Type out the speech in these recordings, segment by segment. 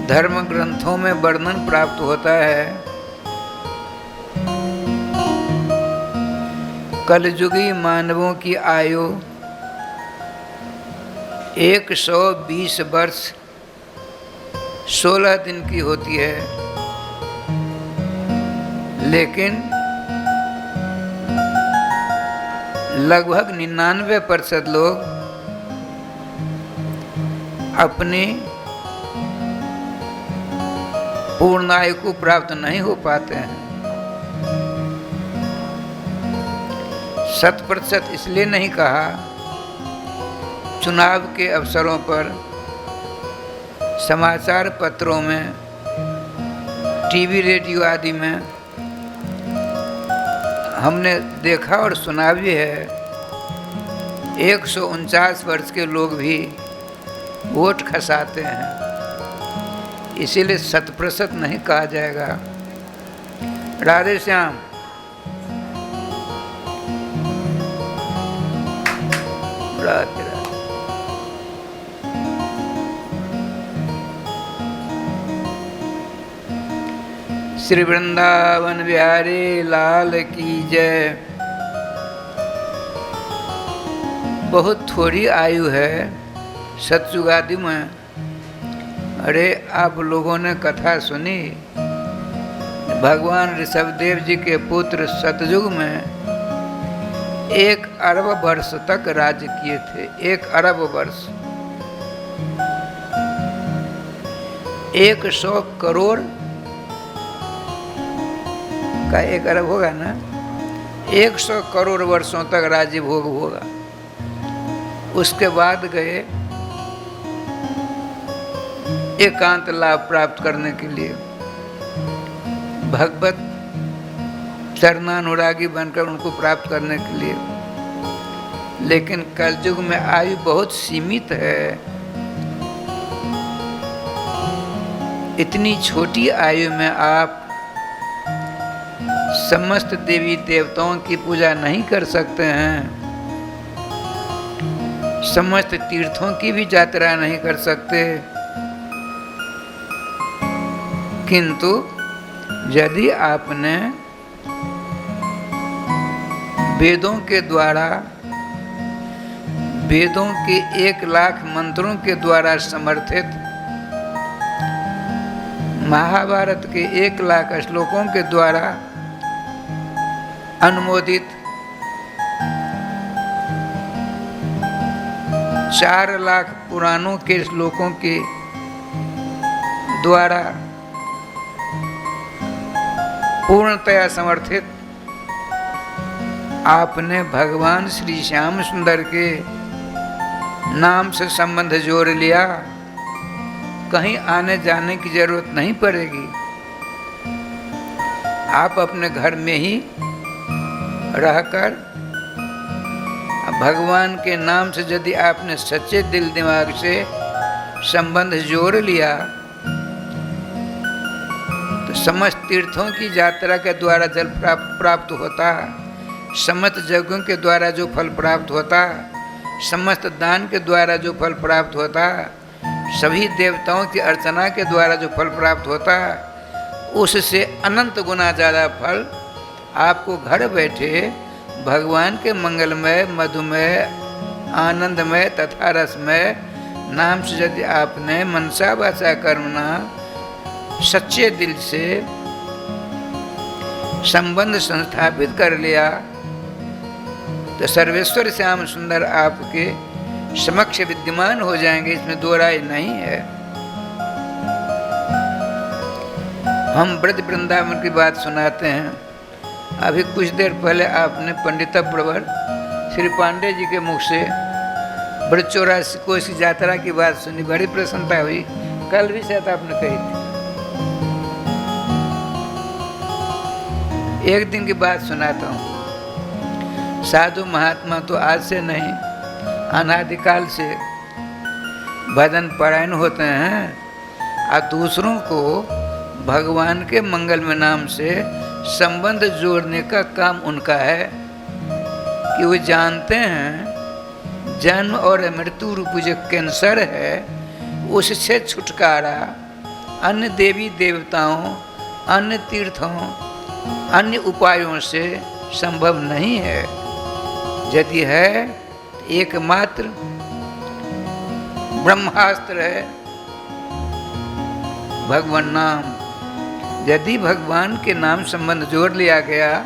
धर्म ग्रंथों में वर्णन प्राप्त होता है। कलयुगी मानवों की आयु 120 वर्ष 16 दिन की होती है, लेकिन लगभग 99% लोग अपनी पूर्ण आयु को प्राप्त नहीं हो पाते हैं। 100% इसलिए नहीं कहा, चुनाव के अवसरों पर समाचार पत्रों में, टीवी रेडियो आदि में हमने देखा और सुना भी है, 149 वर्ष के लोग भी वोट खसाते हैं। इसीलिए 100% नहीं कहा जाएगा। राधे श्याम। राधे राधे। श्री वृंदावन बिहारी लाल की जय। बहुत थोड़ी आयु है सतयुग आदि में। अरे आप लोगों ने कथा सुनी, भगवान ऋषभदेव जी के पुत्र सतयुग में 1 अरब वर्ष तक राज्य किए थे। 1 अरब वर्ष, 100 करोड़ का 1 अरब होगा ना, 100 करोड़ वर्षों तक राज्य भोग होगा। उसके बाद गए एकांत लाभ प्राप्त करने के लिए, भगवत चरणानुरागी बनकर उनको प्राप्त करने के लिए। लेकिन कलयुग में आयु बहुत सीमित है। इतनी छोटी आयु में आप समस्त देवी देवताओं की पूजा नहीं कर सकते हैं, समस्त तीर्थों की भी यात्रा नहीं कर सकते। किंतु यदि आपने वेदों के द्वारा, वेदों के 1 लाख मंत्रों के द्वारा समर्थित, महाभारत के 1 लाख श्लोकों के द्वारा अनुमोदित, 4 लाख पुराणों के श्लोकों के द्वारा पूर्णतया समर्थित आपने भगवान श्री श्याम सुंदर के नाम से संबंध जोड़ लिया, कहीं आने जाने की जरूरत नहीं पड़ेगी। आप अपने घर में ही रहकर भगवान के नाम से यदि आपने सच्चे दिल दिमाग से संबंध जोड़ लिया, तो समस्त तीर्थों की यात्रा के द्वारा जल प्राप्त होता, समस्त यज्ञों के द्वारा जो फल प्राप्त होता, समस्त दान के द्वारा जो फल प्राप्त होता, सभी देवताओं की अर्चना के द्वारा जो फल प्राप्त होता, उससे अनंत गुना ज़्यादा फल आपको घर बैठे भगवान के मंगलमय, मधुमय, आनंदमय तथा रसमय नाम से यदि आपने मनसा वाचा कर्मणा सच्चे दिल से संबंध संस्थापित कर लिया, तो सर्वेश्वर श्याम सुंदर आपके समक्ष विद्यमान हो जाएंगे। इसमें दो राय नहीं है। हम ब्रज वृंदावन की बात सुनाते हैं। अभी कुछ देर पहले आपने पंडित प्रवर श्री पांडे जी के मुख से ब्रज 84 कोस की यात्रा की बात सुनी, बड़ी प्रसन्नता हुई। कल भी शायद आपने कही थी। एक दिन की बात सुनाता हूँ। साधु महात्मा तो आज से नहीं, अनादिकाल से भजन पारायण होते हैं और दूसरों को भगवान के मंगलमय नाम से संबंध जोड़ने का काम उनका है कि वो जानते हैं जन्म और मृत्यु रूप जो कैंसर है उससे छुटकारा अन्य देवी देवताओं, अन्य तीर्थों, अन्य उपायों से संभव नहीं है। यदि है एकमात्र ब्रह्मास्त्र है भगवान नाम। यदि भगवान के नाम संबंध जोड़ लिया गया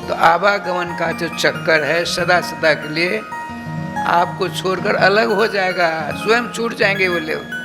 तो आवागमन का जो चक्कर है सदा सदा के लिए आपको छोड़कर अलग हो जाएगा, स्वयं छूट जाएंगे वो लोग।